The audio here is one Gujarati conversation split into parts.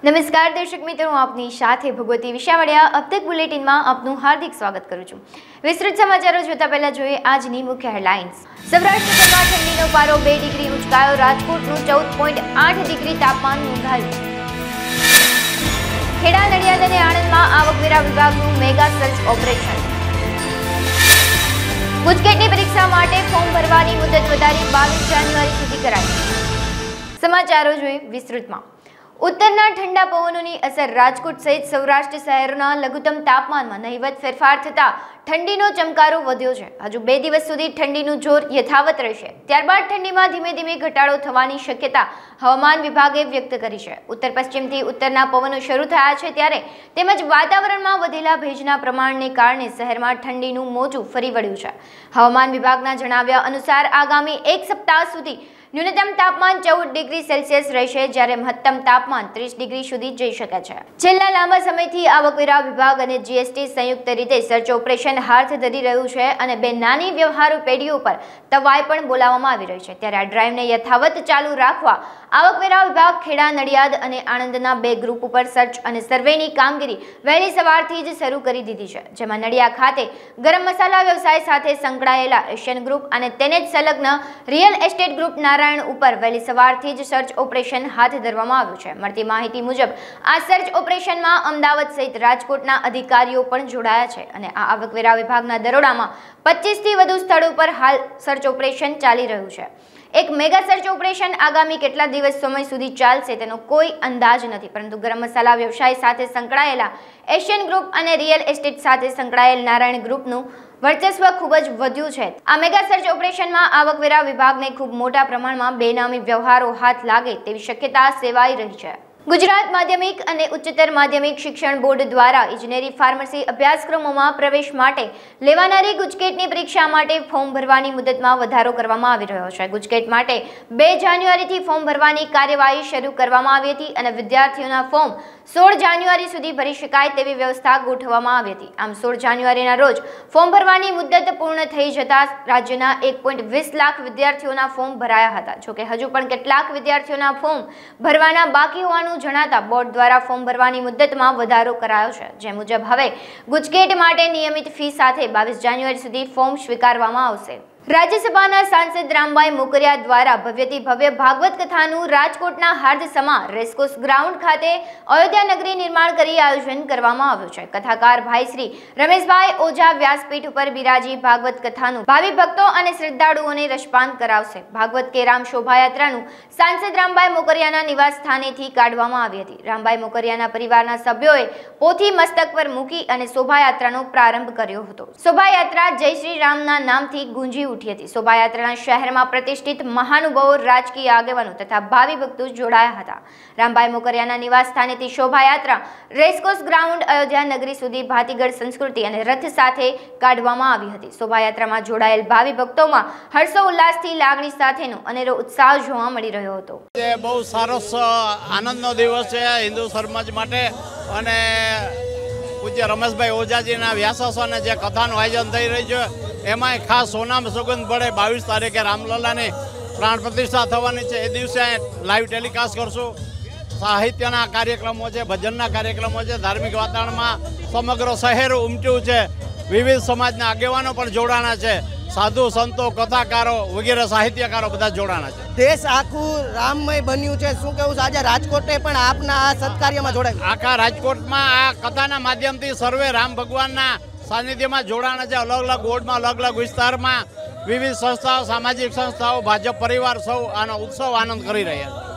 नमस्कार दर्शक मित्रों, आपनी साथे भगवती विशावड़िया। अब तक बुलेटिन में आपનું હાર્દિક સ્વાગત કરું છું। વિસ્તૃત સમાચારો જોતા પહેલા જોઈએ આજની મુખ્ય હેડલાઇન્સ। સૌરાષ્ટ્રમાં ઠંડીનો પારો 2 ડિગ્રી ઉંચકાયો। રાજકોટનું 14.8 ડિગ્રી તાપમાન નોંધાયું। ખેડા, નડિયાદ અને આણંદમાં આવકવેરા વિભાગનું મેગા સર્ચ ઓપરેશન। ગુજકેટની પરીક્ષા માટે ફોર્મ ભરવાની મુદત વધારી 22 જાન્યુઆરી સુધી કરાઈ। સમાચારો જોઈએ વિસ્તૃતમાં। उत्तरना ठंडा पवनोनी असर राजकोट सहित सौराष्ट्र शहरों लघुत्तम तापमान में नहीवत फेरफार थता ठंडीनो चमकारो वध्यो छे। हजू 2 दिवस सुधी ठंडीनुं जोर यथावत रहेशे। त्यारबाद ठंडीमां धीमे धीमे घटाडो थवानी शक्यता हवामान विभागे व्यक्त करी छे। उत्तर पश्चिमथी उत्तरना पवनो शरू थया छे त्यारे तेमज वातावरणमां वधेला भेजना प्रमाणने कारणे शहेरमां ठंडीनुं मोजुं फरी वळ्युं छे। हवामान विभागना जणाव्या अनुसार आगामी 1 सप्ताह सुधी न्यूनतम तापमान 14 डिग्री सेल्सियस रहेशे, ज्यारे महत्तम तापमान 30 डिग्री सुधी जई शके छे। छेल्ला लांबा समयथी आवकवेरा विभाग अने जीएसटी संयुक्त रीते सर्च ऑपरेशन हाथ धरी रह्युं छे अने बे नानी व्यवहारु पेढीओ पर तवाई पण बोलाववामां आवी रही छे। त्यारे आ ड्राइवने यथावत चालू राखवा आवकवेरा विभाग खेड़ा, नडियाद अने आणंदना 2 ग्रुप पर सर्च अने सर्वेनी कामगीरी वहेली सवारथी ज शरू करी दीधी छे। जेमां नडियाद खाते गरम मसाला व्यवसाय साथे संकळायेला एशियन ग्रुप अने तेने ज संलग्न रियल एस्टेट ग्रुप नारायण उपर वहेली सवारथी ज सर्च ऑपरेशन हाथ धरवामां आव्युं छे। मळती माहिती मुजब आ सर्च ऑपरेशनमां अमदावाद सहित राजकोटना अधिकारीओ पण जोडाया छे अने आ आवकवेरा विभागना दरोडामां 25 थी વધુ સ્થળો પર હાલ સર્ચ ઓપરેશન ચાલી રહ્યું છે। एक मेगा सर्च ऑपरेशन आगामी કેટલા દિવસ સમય સુધી ચાલશે તેનો કોઈ અંદાજ નથી, પરંતુ ગરમ મસાલા વ્યવસાય સાથે સંકળાયેલા એશિયન ગ્રુપ અને રિયલ એસ્ટેટ સાથે સંકળાયેલ નારાયણ ગ્રુપનું વર્ચસ્વ ખૂબ જ વધ્યું છે। આ મેગા સર્ચ ઓપરેશનમાં આવકવેરા વિભાગને ખૂબ મોટા પ્રમાણમાં બેનામી વ્યવહારો હાથ લાગે તેવી શક્યતા સેવાઈ રહી છે। गुजरात माध्यमिक અને ઉચ્ચતર માધ્યમિક શિક્ષણ બોર્ડ દ્વારા ઇજનેરી ફાર્મસી અભ્યાસક્રમોમાં પ્રવેશ માટે લેવાનારી ગુજકેટની પરીક્ષા માટે ફોર્મ ભરવાની મુદતમાં વધારો કરવામાં આવી રહ્યો છે। ગુજકેટ માટે 2 જાન્યુઆરીથી ફોર્મ ભરવાની કાર્યવાહી શરૂ કરવામાં આવી હતી અને વિદ્યાર્થીઓના ફોર્મ 16 જાન્યુઆરી સુધી ભરી શકાય તેવી વ્યવસ્થા ગોઠવવામાં આવી હતી। આમ 16 જાન્યુઆરીના રોજ ફોર્મ ભરવાની મુદત પૂર્ણ થઈ જતા રાજ્યના 1.20 લાખ વિદ્યાર્થીઓના ફોર્મ ભરાયા હતા। જોકે હજુ પણ કેટલાક વિદ્યાર્થીઓના ફોર્મ ભરવાના બાકી હોવાનું જણાતા બોર્ડ દ્વારા ફોર્મ ભરવાની મુદતમાં વધારો કરાયો છે। જે મુજબ હવે ગુજકેટ માટે નિયમિત ફી સાથે 22 જાન્યુઆરી સુધી ફોર્મ સ્વીકારવામાં આવશે। राज्यसभाना सांसद रामभाई मोकरिया द्वारा भव्यती भव्य भागवत कथानु राजकोटना हार्दसमा रेसकोर्स ग्राउंड खाते अयोध्या नगरी निर्माण करी आयोजन करवामां आव्युं छे। कथाकार भाई श्री रमेशभाई ओझा व्यासपीठ पर बिराजी भागवत कथानु भावी भक्तो अने श्रद्धाळुओने रसपान करावशे। भागवत के राम शोभायात्रानु सांसद रामभाई मोकरियाना निवास स्थानेथी काढवामां आवी हती। रामभाई मोकरियाना परिवारना सभ्योए पोथी मस्तक पर मूकी अने शोभायात्रानो प्रारंभ कर्यो हतो। शोभायात्रा जय श्री रामना नामथी गुंजी उठी हती। शोभायात्राना शहेरमां प्रतिष्ठित महानुभावो, राजकीय આગેવાનો तथा भावी भक्तो जोड़ाया हता। रामभाई मोकरियाना निवास स्थानेथी शोभायात्रा रेसकोर्स ग्राउंड अयोध्या नगरी सुधी भातीगढ़ संस्कृति अने रथ साथे काढवामां आवी हती। शोभायात्रामां जोड़ायेल भावी भक्तोमां हर्षोल्लासथी लागणी साथेनो अनेरो उत्साह जोवा मळी रह्यो हतो। बहुत सरस आनंदनो दिवस छे हिंदू समाज माटे अने पूज्य रमेशभाई ओझाजीना व्यासासने जे कथानुं आयोजन थई रह्युं छे एमांय खास सोनाम सुगंध बड़े 22 तारीखे रामलल्लानी प्राण प्रतिष्ठा थवानी छे। ए दिवसे लाइव टेलिकास्ट करशुं। साहित्यना कार्यक्रमों छे, भजनना कार्यक्रमों छे, धार्मिक वातावरणमां समग्र शहेर उमट्युं छे। विविध समाजना आगेवानो पण जोड़ाणा छे, साधु संतो, कथाकारो वगैरह साहित्यकारो बधा जोड़ाणा छे। देश आखू राममय बन्युं छे। शुं कहेवुं छे आज राजकोटे पण आपना आ सत्कार्यमां जोड़ाय। आखा राजकोटमां आ कथाना माध्यमथी सर्वे राम भगवानना सानिध्यमां जोड़ाणा छे। अलग अलग वोर्डमां, अलग अलग विस्तारमां विविध संस्थाओं, सामाजिक संस्थाओं, भाजप परिवार सौ आनो उत्सव आनंद करी रह्या छे।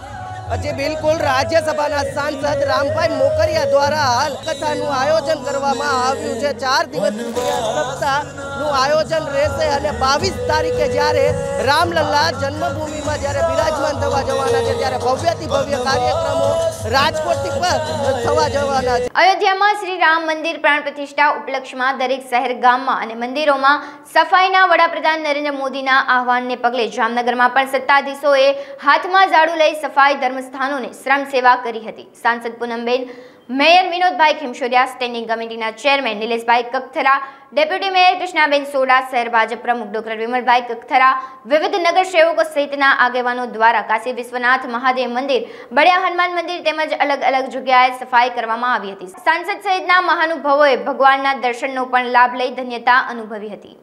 जी बिल्कुल। राज्यसभाना सांसद रामभाई मोकरिया द्वारा हाल कथानुं आयोजन करवामां आव्युं छे। 4 दिवस सप्ताहनुं आयोजन रहेशे अने 22 तारीखे ज्यारे रामलल्ला जन्मभूमिमां ज्यारे विराजमान थवा जवाना छे त्यारे भव्यથી भव्य कार्यक्रमो राजकोटथी पर थवा जवाना छे। अयोध्यामां श्री राम मंदिर प्राण प्रतिष्ठा उपलक्ष्यमां दरेक शहेर गाममां अने मंदिरोमां सफाईना वडाप्रधान नरेंद्र मोदीना आह्वानने पगले जामनगरमां पण सत्ताधीशोए हाथमां झाड़ू लई सफाई धर्मस्थानों ने श्रम सेवा करी हती। सांसद पूनमबेन મેયર વિનોદભાઈ ખીમશોરિયા, સ્ટેન્ડિંગ કમિટીના ચેરમેન નિલેશભાઈ કકથરા, ડેપ્યુટી મેયર કૃષ્ણાબેન સોડા, શહેર ભાજપ પ્રમુખ ડોક્ટર વિમલભાઈ કકથરા, વિવિધ નગર સેવકો સહિતના આગેવાનો દ્વારા કાશી વિશ્વનાથ મહાદેવ મંદિર, બળિયા હનુમાન મંદિર તેમજ અલગ અલગ જગ્યાએ સફાઈ કરવામાં આવી હતી. સાંસદ સહિતના મહાનુભાવોએ ભગવાનના દર્શનનો પણ લાભ લઈ ધન્યતા અનુભવી હતી.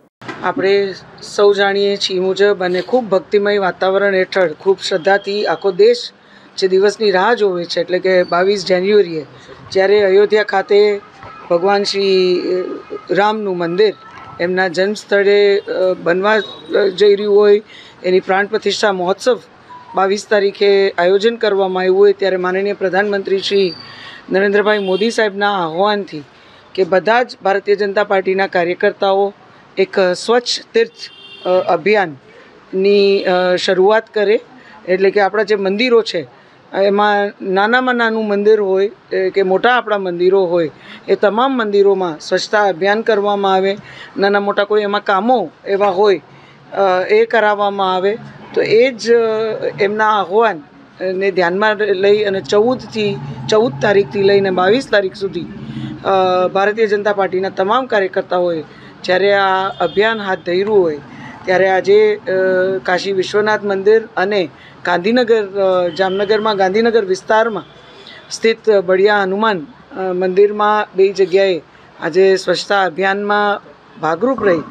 આપણે સૌ જાણીએ છીએ મુજબ અને ખૂબ ભક્તિમય વાતાવરણ હેઠળ ખૂબ શ્રદ્ધાથી આખો દેશ જે દિવસની રાહ જોવે છે, એટલે કે 22 જાન્યુઆરીએ જ્યારે અયોધ્યા ખાતે ભગવાન શ્રી રામનું મંદિર એમના જન્મ સ્થળે બનવા જઈ રહ્યું હોય, એની પ્રાણ પ્રતિષ્ઠા મહોત્સવ 22 તારીખે આયોજન કરવામાં આવ્યું હોય, ત્યારે માનનીય પ્રધાનમંત્રી શ્રી નરેન્દ્રભાઈ મોદી સાહેબના આહ્વાનથી કે બધા જ ભારતીય જનતા પાર્ટીના કાર્યકર્તાઓ એક સ્વચ્છ તીર્થ અભિયાનની શરૂઆત કરે. એટલે કે આપણા જે મંદિરો છે એમાં નાનામાં નાનું મંદિર હોય કે મોટા આપણા મંદિરો હોય, એ તમામ મંદિરોમાં સ્વચ્છતા અભિયાન કરવામાં આવે. નાના મોટા કોઈ એમાં કામો એવા હોય એ કરાવવામાં આવે. તો એ જ એમના આહ્વાનને ધ્યાનમાં લઈ અને 14 તારીખથી લઈને 22 તારીખ સુધી ભારતીય જનતા પાર્ટીના તમામ કાર્યકર્તાઓએ જ્યારે આ અભિયાન હાથ ધર્યું હોય, ત્યારે આજે કાશી વિશ્વનાથ મંદિર અને ગાંધીનગર, જામનગરમાં ગાંધીનગર વિસ્તારમાં સ્થિત બળિયા હનુમાન મંદિરમાં બે જગ્યાએ આજે સ્વચ્છતા અભિયાનમાં ભાગરૂપ રહી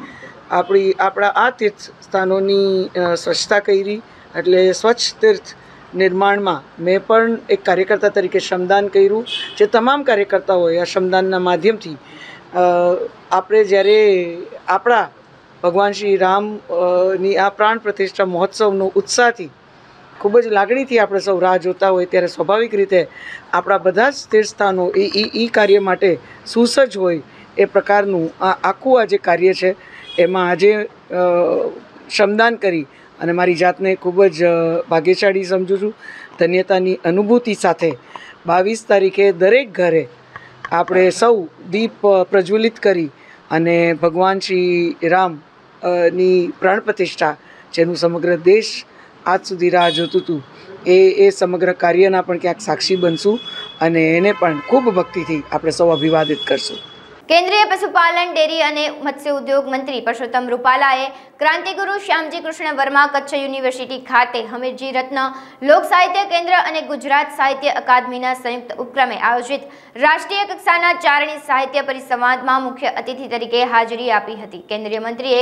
આપણા આ તીર્થ સ્થાનોની સ્વચ્છતા કરી. એટલે સ્વચ્છ તીર્થ નિર્માણમાં મેં પણ એક કાર્યકર્તા તરીકે શ્રમદાન કર્યું. જે તમામ કાર્યકર્તાઓએ આ શ્રમદાનના માધ્યમથી આપણે જ્યારે આપણા ભગવાન શ્રી રામની આ પ્રાણ પ્રતિષ્ઠા મહોત્સવનો ઉત્સાહથી ખૂબ જ લાગણીથી આપણે સૌ રાહ જોતા હોય, ત્યારે સ્વાભાવિક રીતે આપણા બધા જ તીર્થસ્થાનો એ કાર્ય માટે સુસજ્જ હોય એ પ્રકારનું આખું આ જે કાર્ય છે એમાં આજે શ્રમદાન કરી અને મારી જાતને ખૂબ જ ભાગ્યશાળી સમજું છું. ધન્યતાની અનુભૂતિ સાથે 22 તારીખે દરેક ઘરે આપણે સૌ દીપ પ્રજ્વલિત કરી અને ભગવાન શ્રી રામની પ્રાણ પ્રતિષ્ઠા, જેનું સમગ્ર દેશ આજ સુધી રાહ જોતું હતું, એ સમગ્ર કાર્યના પણ ક્યાંક સાક્ષી બનશું અને એને પણ ખૂબ ભક્તિથી આપણે સૌ અભિવાદિત કરશું. કેન્દ્રીય પશુપાલન, ડેરી અને મત્સ્ય ઉદ્યોગ મંત્રી પરસોત્તમ રૂપાલાએ ક્રાંતિગુરુ શ્યામજી કૃષ્ણ વર્મા કચ્છ યુનિવર્સિટી ખાતે હમીરજી રત્ન લોક સાહિત્ય કેન્દ્ર અને ગુજરાત સાહિત્ય અકાદમીના સંયુક્ત ઉપક્રમે આયોજિત રાષ્ટ્રીય કક્ષાના ચારણી સાહિત્ય પરિસંવાદમાં મુખ્ય અતિથિ તરીકે હાજરી આપી હતી. કેન્દ્રીય મંત્રીએ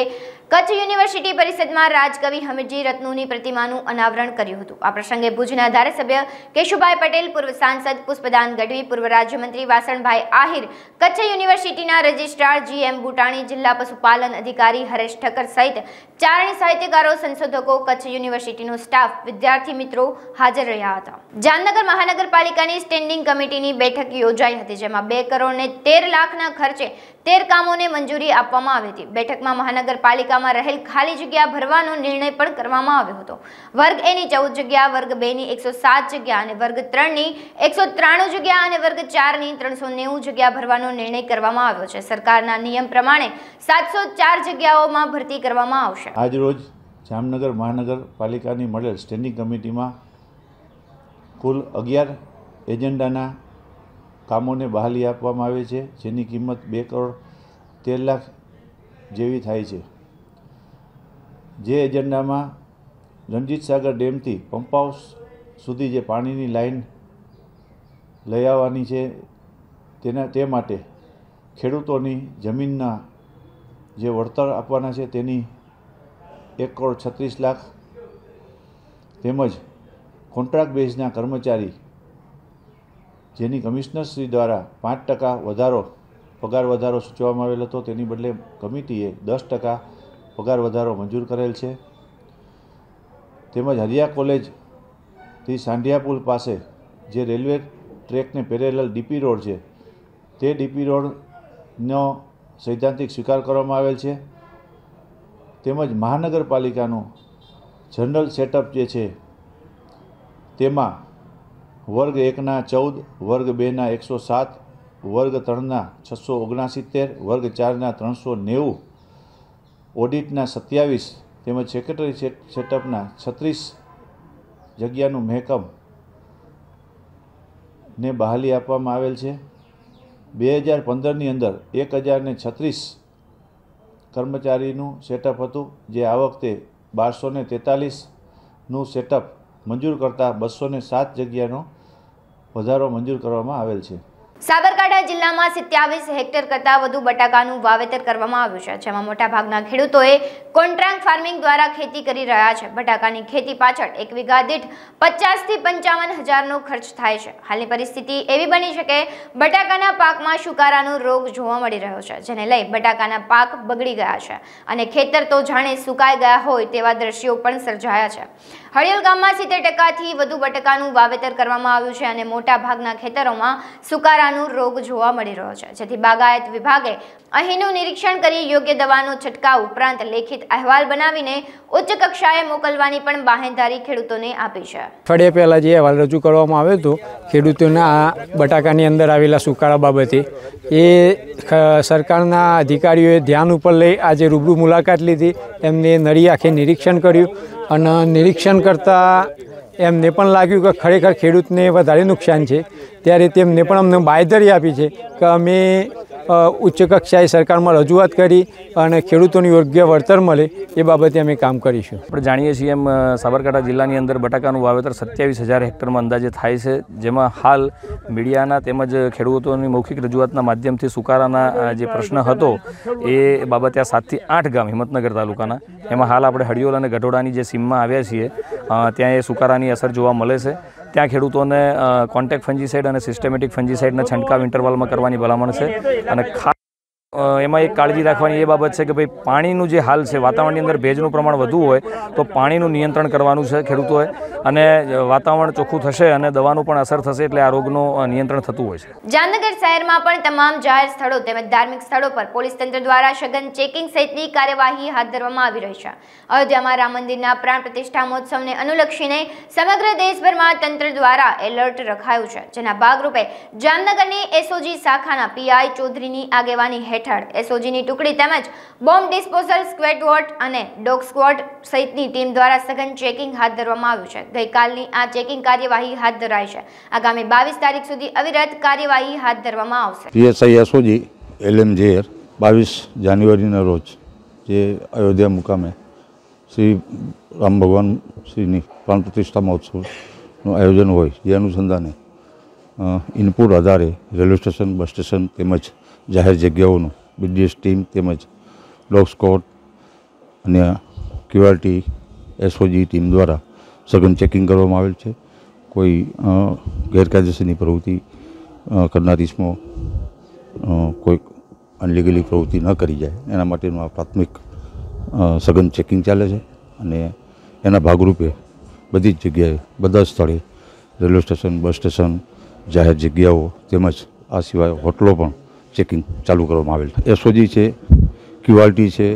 કચ્છ યુનિવર્સિટી પરિષદમાં રાજકવિ હમીરજી રત્નુની પ્રતિમાનું અનાવરણ કર્યું હતું. આ પ્રસંગે ભુજના ધારાસભ્ય કેશુભાઈ પટેલ, પૂર્વ સાંસદ પુષ્પદાન ગઢવી, પૂર્વ રાજ્યમંત્રી વાસણભાઈ આહિર, કચ્છ યુનિવર્સિટીના રજિસ્ટ્રાર જી.એમ. બુટાણી, જિલ્લા પશુપાલન અધિકારી હરેશ ઠક્કર સહિત ચારણી સાહિત્યકારો, સંશોધકો, કચ્છ યુનિવર્સિટીનો સ્ટાફ, વિદ્યાર્થી મિત્રો હાજર રહ્યા હતા. જામનગર મહાનગરપાલિકાની સ્ટેન્ડિંગ કમિટીની બેઠક યોજાઈ હતી, જેમાં 2 કરોડ ને 13 લાખના ખર્ચે 13 કામોને મંજૂરી આપવામાં આવી હતી. બેઠકમાં મહાનગરપાલિકામાં રહેલ ખાલી જગ્યા ભરવાનો નિર્ણય પણ કરવામાં આવ્યો હતો. વર્ગ A ની 14 જગ્યા, વર્ગ 2 ની 107 જગ્યા અને વર્ગ 3 ની 193 જગ્યા અને વર્ગ 4 ની 390 જગ્યા ભરવાનો નિર્ણય કરવામાં આવ્યો છે. સરકારના નિયમ પ્રમાણે 704 જગ્યાઓમાં ભરતી કરવામાં આવશે. આજરોજ જામનગર મહાનગરપાલિકાની મળેલ સ્ટેન્ડિંગ કમિટીમાં કુલ 11 એજન્ડાના કામોને બહાલી આપવામાં આવે છે, જેની કિંમત 2 કરોડ 13 લાખ જેવી થાય છે. જે એજન્ડામાં રણજીત સાગર ડેમથી પંપ હાઉસ સુધી જે પાણીની લાઈન લઈ આવવાની છે તે માટે ખેડૂતોની જમીનના જે વળતર આપવાના છે તેની 1 કરોડ 36 લાખ, તેમજ કોન્ટ્રાક્ટ બેઝના કર્મચારી જેની કમિશનરશ્રી દ્વારા 5% પગાર વધારો સૂચવવામાં આવેલ હતો, તેની બદલે કમિટીએ 10% પગાર વધારો મંજૂર કરેલ છે. તેમજ હરિયા કોલેજથી સાંઢિયા પુલ પાસે જે રેલવે ટ્રેકને પેરેલલ ડીપી રોડ છે, તે ડીપી રોડનો સૈદ્ધાંતિક સ્વીકાર કરવામાં આવેલ છે. તેમજ મહાનગરપાલિકાનું જનરલ સેટઅપ જે છે તેમાં વર્ગ 1ના 14, વર્ગ 2ના 107, વર્ગ 3ના 669, વર્ગ 4ના 390, ઓડિટના 27 તેમજ સેક્રેટરી સેટઅપના 36 જગ્યાનું મહેકમ ને બહાલી આપવામાં આવેલ છે. 2015ની અંદર 1036 કર્મચારીનું સેટઅપ હતું, જે આ વખતે 1243નું સેટઅપ મંજૂર કરતાં 207 જગ્યાનો વધારો મંજૂર કરવામાં આવેલ છે. સાબરકાંઠા જિલ્લામાં 27 હેક્ટર કરતાં વધુ બટાકાનું વાવેતર કરવામાં આવ્યું છે, જેમાં મોટાભાગના ખેડૂતોએ કોન્ટ્રાક્ટ ફાર્મિંગ દ્વારા ખેતી કરી રહ્યા છે. બટાકાની ખેતી પાછળ 1 વીઘા દીઠ 50 થી 55 હજારનો ખર્ચ થાય છે. હાલની પરિસ્થિતિ એવી બની છે કે બટાકાના પાકમાં સુકારાનો રોગ જોવા મળી રહ્યો છે, જેને લઈ બટાકાના પાક બગડી ગયા છે અને ખેતર તો જાણે સુકાઈ ગયા હોય તેવા દ્રશ્યો પણ સર્જાયા છે. હળિયોલ ગામમાં 70% વધુ બટાકાનું વાવેતર કરવામાં આવ્યું છે અને મોટા ભાગના ખેતરોમાં સુકારાનો રોગ જોવા મળી રહ્યો છે, જેથી બાગાયત વિભાગે અહીંનું નિરીક્ષણ કરી યોગ્ય દવાનો છંટકાવ ઉપરાંત લેખિત અહેવાલ બનાવીને ઉચ્ચ કક્ષાએ મોકલવાની પણ બાહેંધરી ખેડૂતોને આપી છે. અઠવાડિયા પહેલાં જે અહેવાલ રજૂ કરવામાં આવ્યો હતો ખેડૂતોના બટાકાની અંદર આવેલા સુકારા બાબતે, એ સરકારના અધિકારીઓએ ધ્યાન ઉપર લઈ આજે રૂબરૂ મુલાકાત લીધી, એમને નરી આંખે નિરીક્ષણ કર્યું અને નિરીક્ષણ કરતાં એમને પણ લાગ્યું કે ખરેખર ખેડૂતને વધારે નુકસાન છે. ત્યારે તેમને પણ અમને બાંયધરી આપી છે કે અમે ઉચ્ચ કક્ષાએ સરકારમાં રજૂઆત કરી અને ખેડૂતોને યોગ્ય વળતર મળે એ બાબતે અમે કામ કરીશું. આપણે જાણીએ છીએ એમ સાબરકાંઠા જિલ્લાની અંદર બટાકાનું વાવેતર 27,000 હેક્ટરમાં અંદાજે થાય છે, જેમાં હાલ મીડિયાના તેમજ ખેડૂતોની મૌખિક રજૂઆતના માધ્યમથી સુકારાના જે પ્રશ્ન હતો એ બાબતે આ 7 થી 8 ગામ હિંમતનગર તાલુકાના, એમાં હાલ આપણે હળિયોલ અને ગઢોડાની જે સીમમાં આવ્યા છીએ ત્યાં એ સુકારાની અસર જોવા મળે છે. ત્યાં ખેડૂતોને કોન્ટેક્ટ ફંજીસાઇડ અને સિસ્ટમેટિક ફંજીસાઇડના છંટકાવ ઇન્ટરવલમાં કરવાની ભલામણ છે. અને ખાસ એમાં એક કાળજી રાખવાની એ બાબત છે કે ભાઈ પાણીનું જે હાલ છે, વાતાવરણની અંદર ભેજનું પ્રમાણ વધુ હોય તો પાણીનું નિયંત્રણ કરવાનું છે ખેડૂતોએ, અને વાતાવરણ ચોખ્ખું થશે અને દવાનું પણ અસર થશે એટલે આ રોગનું નિયંત્રણ થતું હોય છે. જામનગર શહેરમાં પણ તમામ જાહેર સ્થળો તેમજ ધાર્મિક સ્થળો પર પોલીસ તંત્ર દ્વારા સઘન ચેકિંગ સહિતની કાર્યવાહી હાથ ધરવામાં આવી રહી છે. અયોધ્યામાં રામ મંદિરના પ્રાણ પ્રતિષ્ઠા મહોત્સવને અનુલક્ષીને સમગ્ર દેશભરમાં તંત્ર દ્વારા એલર્ટ રખાયું છે, જેના ભાગરૂપે જામનગરની એસઓજી શાખાના પીઆઈ ચૌધરીની આગેવાની હેઠળ એસઓજીની ટુકડી તેમજ બોમ્બ ડિસ્પોઝલ સ્ક્વોડ અને ડોગ સ્ક્વોડ સહિતની ટીમ દ્વારા સઘન ચેકિંગ હાથ ધરવામાં આવ્યું છે. ગઈકાલની આ ચેકિંગ કાર્યવાહી હાથ ધરાઈ છે. આગામી 22 તારીખ સુધી અવિરત કાર્યવાહી હાથ ધરવામાં આવશે. પીએસઆઈ એસઓજી LM ઝેર 22 જાન્યુઆરીના રોજ જે અયોધ્યા મુકામે શ્રી રામ ભગવાન શ્રીની પ્રાણ પ્રતિષ્ઠા મહોત્સવનું આયોજન હોય, જે અનુસંધાને ઇનપુટ આધારે રેલવે સ્ટેશન, બસ સ્ટેશન તેમજ જાહેર જગ્યાઓનું BDS ટીમ તેમજ ડોગ સ્ક્વોડ અને QRT એસઓજી ટીમ દ્વારા સઘન ચેકિંગ કરવામાં આવેલ છે. કોઈ ગેરકાયદેસરની પ્રવૃત્તિ કરનાર ઇસમો કોઈ અનલીગલી પ્રવૃત્તિ ન કરી જાય એના માટેનું આ પ્રાથમિક સઘન ચેકિંગ ચાલે છે. અને એના ભાગરૂપે બધી જ જગ્યાએ, બધા સ્થળે રેલવે સ્ટેશન, બસ સ્ટેશન, જાહેર જગ્યાઓ તેમજ આ સિવાય હોટલો પણ ચેકિંગ ચાલુ કરવામાં આવેલ છે. એસઓજી છે, QRT છે,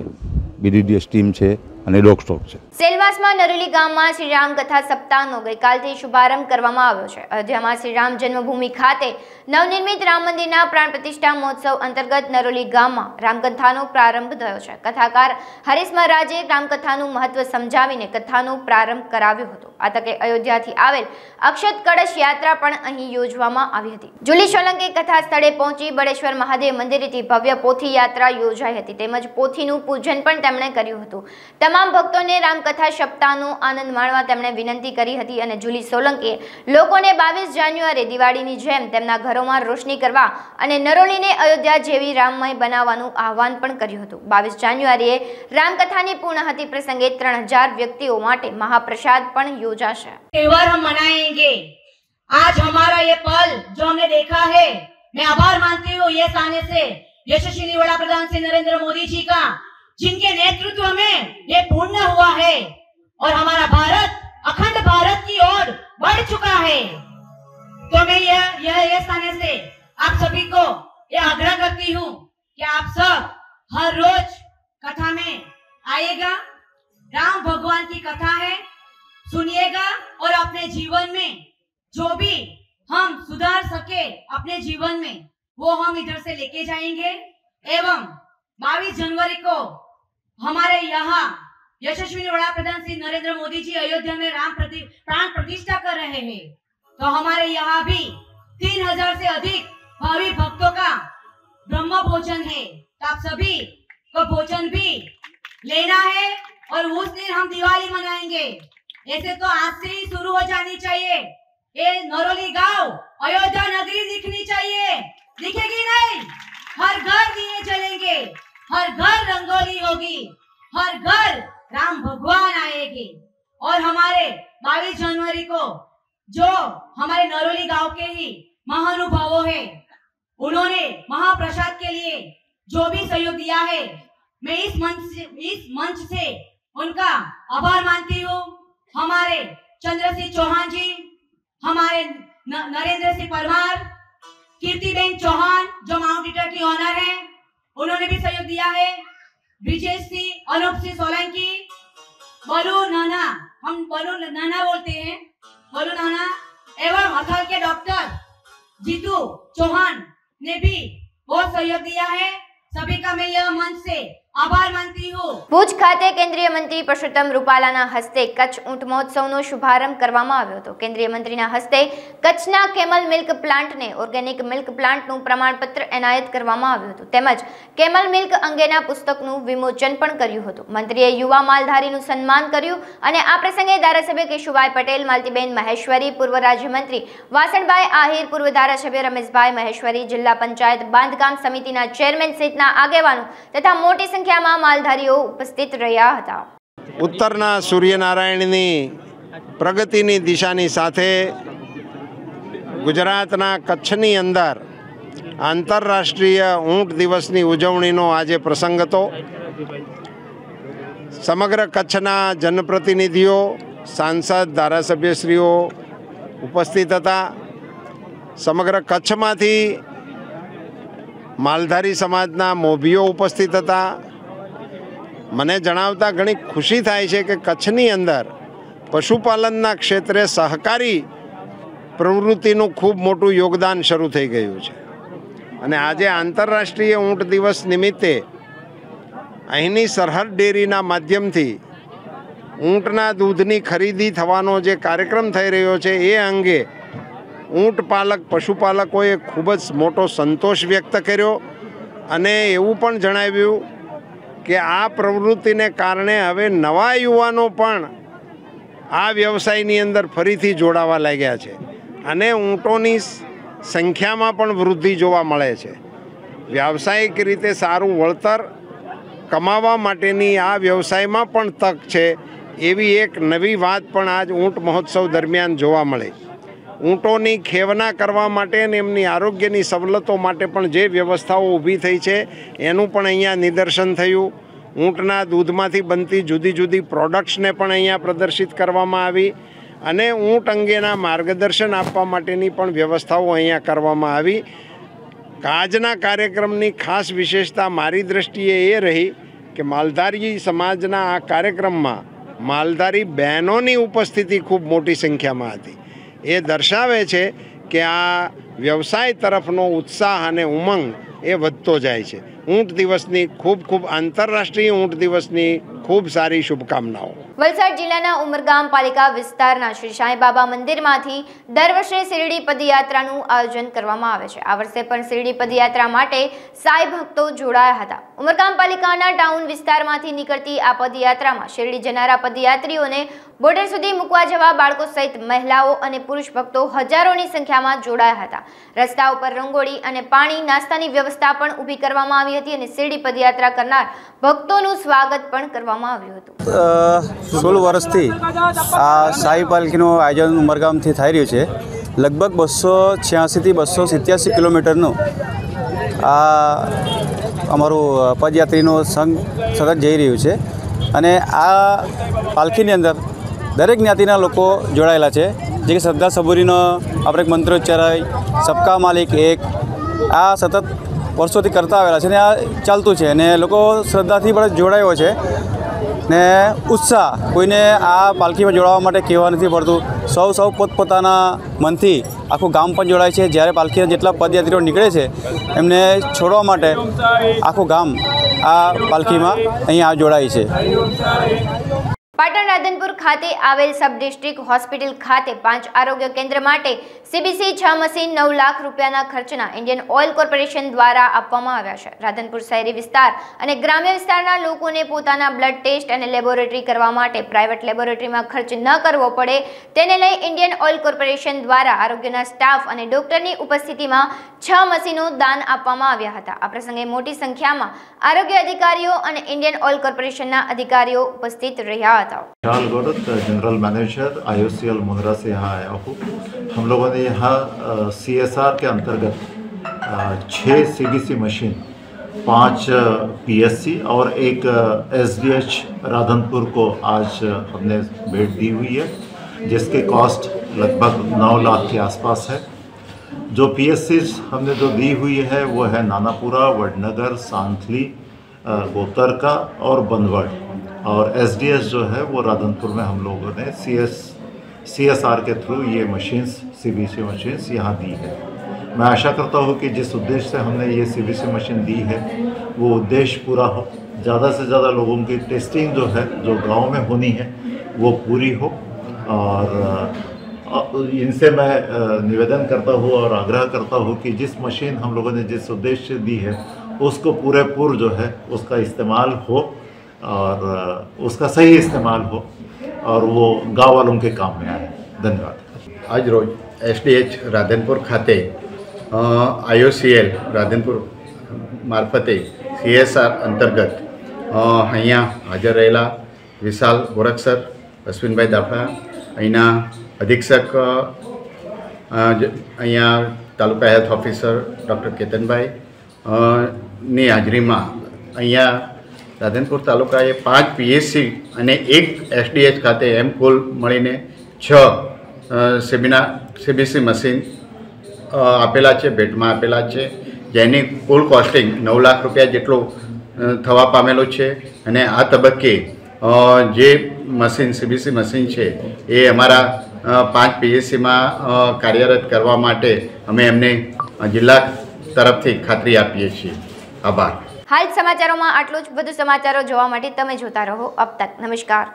BDS ટીમ છે અને ડોગ સ્ટોક છે. સેલવાસમાં નરોલી ગામમાં શ્રી રામ કથા સપ્તાહનો ગઈકાલથી શુભારંભ કરવામાં આવ્યો છે. અયોધ્યામાં શ્રી રામ જન્મભૂમિ ખાતે નવનિર્મિત રામ મંદિરના પ્રાણ પ્રતિષ્ઠા મહોત્સવ અંતર્ગત નરોલી ગામમાં રામકથાનો પ્રારંભ થયો છે. કથાકાર હરીશ મહારાજે રામકથાનું મહત્વ સમજાવીને કથાનો પ્રારંભ કરાવ્યો હતો. આ તકે અયોધ્યાથી આવેલ અક્ષત કળશ યાત્રા પણ અહીં યોજવામાં આવી હતી. જુલી સોલંકી કથા સ્થળે પહોંચી બળેશ્વર મહાદેવ મંદિરેથી ભવ્ય પોથી યાત્રા યોજાઈ હતી, તેમજ પોથીનું પૂજન પણ તેમણે કર્યું હતું. તમામ ભક્તોને રામકથા સપ્તાહનો આનંદ માણવા તેમણે વિનંતી કરી હતી અને જુલી સોલંકીએ લોકોને 22 જાન્યુઆરી દિવાળીની જેમ તેમના ઘરોમાં રોશની કરવા અને નરોલીને અયોધ્યા જેવી રામમય બનાવવાનું આહવાન પણ કર્યું હતું. 22 જાન્યુઆરીએ રામકથાની પૂર્ણાહુતિ પ્રસંગે 3000 વ્યક્તિઓ માટે મહાપ્રસાદ પણ યોજાશે. त्योहार हम मनाएंगे. आज हमारा ये पल जो हमने देखा है, मैं आभार मानती हूँ ये सामने से यशस्वी वड़ा प्रधान श्री नरेंद्र मोदी जी का, जिनके नेतृत्व में ये पूर्ण हुआ है और हमारा भारत अखंड भारत की ओर बढ़ चुका है. तो मैं ये स्थान से आप सभी को ये आग्रह करती हूँ कि आप सब हर रोज कथा में आइएगा. राम भगवान की कथा है, सुनिएगा और अपने जीवन में जो भी हम सुधार सके अपने जीवन में वो हम इधर से लेके जाएंगे. एवं 22 जनवरी को हमारे यहाँ यशस्वी वड़ा प्रधान श्री नरेंद्र मोदी जी अयोध्या में प्राण प्रतिष्ठा कर रहे हैं. तो हमारे यहाँ भी 3000 से अधिक भावी भक्तों का ब्रह्म भोजन है। तो आप सभी को भोजन भी लेना है और उस दिन हम दिवाली मनाएंगे। ऐसे तो आज से ही शुरू हो जानी चाहिए। ये नरोली गांव अयोध्या नगरी दिखनी चाहिए, दिखेगी नहीं? हर घर दिए जलेंगे, हर घर रंगोली होगी, हर घर राम भगवान आएंगे। और हमारे 22 जनवरी को जो हमारे नरोली गांव के ही महानुभावों हैं, उन्होंने महाप्रसाद के लिए जो भी सहयोग दिया है, मैं इस मंच से उनका आभार मानती हूँ। हमारे चंद्र सिंह चौहान जी, हमारे नरेंद्र सिंह परमार, कीर्तिबेन चौहान जो माउंट ईटर की ऑनर है, उन्होंने भी सहयोग दिया है। ब्रिजेश सिंह, अनूप सिंह सोलंकी, बलू नाना, हम बलू नाना बोलते हैं, बलू नाना एवं हथल के डॉक्टर जीतू चौहान ने भी बहुत सहयोग दिया है। सभी का मैं यह मंच से આભાર માનતી હું। ભુજ ખાતે કેન્દ્રીય મંત્રી પરસોત્તમ રૂપાલાના હસ્તે કચ્છ ઊંટ મહોત્સવનો શુભારંભ કરવામાં આવ્યો હતો। કેન્દ્રીય મંત્રીના હસ્તે કચ્છના કેમલ મિલ્ક પ્લાન્ટને ઓર્ગેનિક મિલ્ક પ્લાન્ટનું પ્રમાણપત્ર એનાયત કરવામાં આવ્યું હતું તેમજ કેમલ મિલ્ક અંગેના પુસ્તકનું વિમોચન પણ કર્યું હતું। મંત્રીએ યુવા માલધારીનું સન્માન કર્યું અને આ પ્રસંગે ધારાસભ્ય કેશુભાઈ પટેલ, માલતીબેન મહેશ્વરી, પૂર્વ રાજ્યમંત્રી વાસણભાઈ આહિર, પૂર્વ ધારાસભ્ય રમેશભાઈ મહેશ્વરી, જિલ્લા પંચાયત બાંધકામ સમિતિના ચેરમેન સહિતના આગેવાનો તથા મોટી સંખ્યામાં માલધારીઓ ઉપસ્થિત રહ્યા હતા। ઉત્તરના સૂર્યનારાયણની પ્રગતિની દિશાની સાથે ગુજરાતના કચ્છની અંદર આંતરરાષ્ટ્રીય ઊંટ દિવસની ઉજવણીનો આજે પ્રસંગ હતો। સમગ્ર કચ્છના જનપ્રતિનિધિઓ, સાંસદ, ધારાસભ્યશ્રીઓ ઉપસ્થિત હતા। સમગ્ર કચ્છમાંથી માલધારી સમાજના મોભીઓ ઉપસ્થિત હતા। મને જણાવતા ઘણી ખુશી થાય છે કે કચ્છની અંદર પશુપાલનના ક્ષેત્રે સહકારી પ્રવૃત્તિનું ખૂબ મોટું યોગદાન શરૂ થઈ ગયું છે અને આજે આંતરરાષ્ટ્રીય ઊંટ દિવસ નિમિત્તે અહીંની સરહદ ડેરીના માધ્યમથી ઊંટના દૂધની ખરીદી થવાનો જે કાર્યક્રમ થઈ રહ્યો છે એ અંગે ઊંટ પાલક પશુપાલકોએ ખૂબ જ મોટો સંતોષ વ્યક્ત કર્યો અને એવું પણ જણાવ્યું કે આ પ્રવૃત્તિને કારણે હવે નવા યુવાનો પણ આ વ્યવસાયની અંદર ફરીથી જોડાવા લાગ્યા છે અને ઊંટોની સંખ્યામાં પણ વૃદ્ધિ જોવા મળે છે। વ્યાવસાયિક રીતે સારું વળતર કમાવા માટેની આ વ્યવસાયમાં પણ તક છે એવી એક નવી વાત પણ આજ ઊંટ મહોત્સવ દરમિયાન જોવા મળે। ઊંટોની ખેવના કરવા માટે અને એમની આરોગ્યની સવલતો માટે પણ જે વ્યવસ્થાઓ ઊભી થઈ છે એનું પણ અહીંયા નિદર્શન થયું। ઊંટના દૂધમાંથી બનતી જુદી જુદી પ્રોડક્ટ્સને પણ અહીંયા પ્રદર્શિત કરવામાં આવી અને ઊંટ અંગેના માર્ગદર્શન આપવા માટેની પણ વ્યવસ્થાઓ અહીંયા કરવામાં આવી। આજના કાર્યક્રમની ખાસ વિશેષતા મારી દૃષ્ટિએ એ રહી કે માલધારી સમાજના આ કાર્યક્રમમાં માલધારી બહેનોની ઉપસ્થિતિ ખૂબ મોટી સંખ્યામાં હતી। એ દર્શાવે છે કે આ વ્યવસાય તરફનો ઉત્સાહ અને ઉમંગ એ વધતો જાય છે। ઊંટ દિવસની ખૂબ આંતરરાષ્ટ્રીય ઊંટ દિવસની ખૂબ સારી શુભકામનાઓ। વલસાડ જિલ્લાના ઉમરગામ પાલિકા વિસ્તારના શ્રી સાંઈબાબા મંદિરમાંથી દર વર્ષે શિરડી પદયાત્રાનું આયોજન કરવામાં આવે છે। આ વર્ષે પણ શિરડી પદયાત્રા માટે સાઈ ભક્તો જોડાયા હતા। ઉમરગામ પાલિકાના ટાઉન વિસ્તારમાંથી નીકળતી આ પદયાત્રામાં શિરડી જનારા પદયાત્રીઓને બોર્ડર સુધી મૂકવા જવા બાળકો સહિત મહિલાઓ અને પુરુષ ભક્તો હજારોની સંખ્યામાં જોડાયા હતા। રસ્તા ઉપર રંગોળી અને પાણી નાસ્તાની વ્યવસ્થા પણ ઊભી કરવામાં આવી હતી અને શિરડી પદયાત્રા કરનાર ભક્તોનું સ્વાગત પણ કરવામાં આવ્યું હતું। 16 વર્ષથી આ સાઈ પાલખીનું આયોજન ઉમરગામથી થઈ રહ્યું છે। લગભગ 286 થી 287 કિલોમીટરનું આ અમારું પદયાત્રીનું સંઘ સતત જઈ રહ્યું છે અને આ પાલખીની અંદર દરેક જ્ઞાતિના લોકો જોડાયેલા છે, જે કે શ્રદ્ધા સબૂરીનો આપણે એક મંત્રોચ્ચાર સબકા માલિક એક આ સતત વર્ષોથી કરતા આવેલા છે ને આ ચાલતું છે અને લોકો શ્રદ્ધાથી પણ જોડાયો છે ને ઉત્સાહ કોઈને આ પાલખીમાં જોડાવા માટે કહેવા નથી પડતું। સૌ પોતપોતાના મનથી આખું ગામ પણ જોડાય છે। જ્યારે પાલખીના જેટલા પદયાત્રીઓ નીકળે છે એમને છોડવા માટે આખું ગામ આ પાલખીમાં અહીંયા જોડાય છે। પાટણ રાધનપુર ખાતે આવેલ સબ ડિસ્ટ્રિક્ટ હોસ્પિટલ ખાતે 5 આરોગ્ય કેન્દ્ર માટે CBC 6 મશીન 9 લાખ રૂપિયાના ખર્ચના ઇન્ડિયન ઓઇલ કોર્પોરેશન દ્વારા આપવામાં આવ્યા છે. રાધનપુર શહેરી વિસ્તાર અને ગ્રામ્ય વિસ્તારના લોકોને પોતાના બ્લડ ટેસ્ટ અને લેબોરેટરી કરવા માટે પ્રાઇવેટ લેબોરેટરીમાં ખર્ચ ન કરવો પડે તેને લઈ ઇન્ડિયન ઓઇલ કોર્પોરેશન દ્વારા આરોગ્યના સ્ટાફ અને ડોક્ટરની ઉપસ્થિતિમાં 6 મશીનો દાન આપવામાં આવ્યા હતા. આ પ્રસંગે મોટી સંખ્યામાં આરોગ્ય અધિકારીઓ અને ઇન્ડિયન ઓઇલ કોર્પોરેશનના અધિકારીઓ ઉપસ્થિત રહ્યા. विशाल गौरत जनरल मैनेजर IOCL मुंद्रा से यहाँ आया हूँ. हम लोगों ने यहाँ CSR के अंतर्गत 6 CBC मशीन, 5 PSC और एक SDH राधनपुर को आज हमने भेंट दी हुई है, जिसके कॉस्ट लगभग 9 लाख के आसपास है. जो PSC हमने जो दी हुई है वो है नानापुरा, वडनगर, सांथली, गोतरका और बनवड़. और SDS जो है वो राधनपुर में हम लोगों ने CSR के थ्रू ये मशीन्स CBC मशीन्स यहाँ दी है. मैं आशा करता हूँ कि जिस उद्देश्य से हमने ये CBC मशीन दी है वो उद्देश्य पूरा हो. ज़्यादा से ज़्यादा लोगों की टेस्टिंग जो है जो गांव में होनी है वो पूरी हो. और इनसे मैं निवेदन करता हूँ और आग्रह करता हूँ कि जिस मशीन हम लोगों ने जिस उद्देश्य से दी है उसको पूरेपूर जो है उसका इस्तेमाल हो और उसका सही इस्तेमाल हो और वो गाँव वालों के काम में आए. धन्यवाद. आज रोज SDH राधनपुर खाते IOCL राधनपुर मार्फते CSR अंतर्गत अँ हाजर रहेला विशाल गोरख सर, अश्विनभाई दाफा, अहींना अधीक्षक अहींया taluka health officer doctor Ketanbhai ની હાજરીમાં અહીંયા રાધનપુર તાલુકાએ 5 PSC અને 1 SDH ખાતે એમ કુલ મળીને 6 CBC મશીન આપેલા છે, ભેટમાં આપેલા છે, જેની કુલ કોસ્ટિંગ 9 લાખ રૂપિયા જેટલું થવા પામેલું છે. અને આ તબક્કે જે મશીન CBC મશીન છે એ અમારા 5 PSCમાં કાર્યરત કરવા માટે અમે એમને જિલ્લા તરફથી ખાતરી આપીએ છીએ. આભાર. હાલ સમાચારોમાં આટલું જ. વધુ સમાચારો જોવા માટે તમે જોતા રહો અબ તક. નમસ્કાર.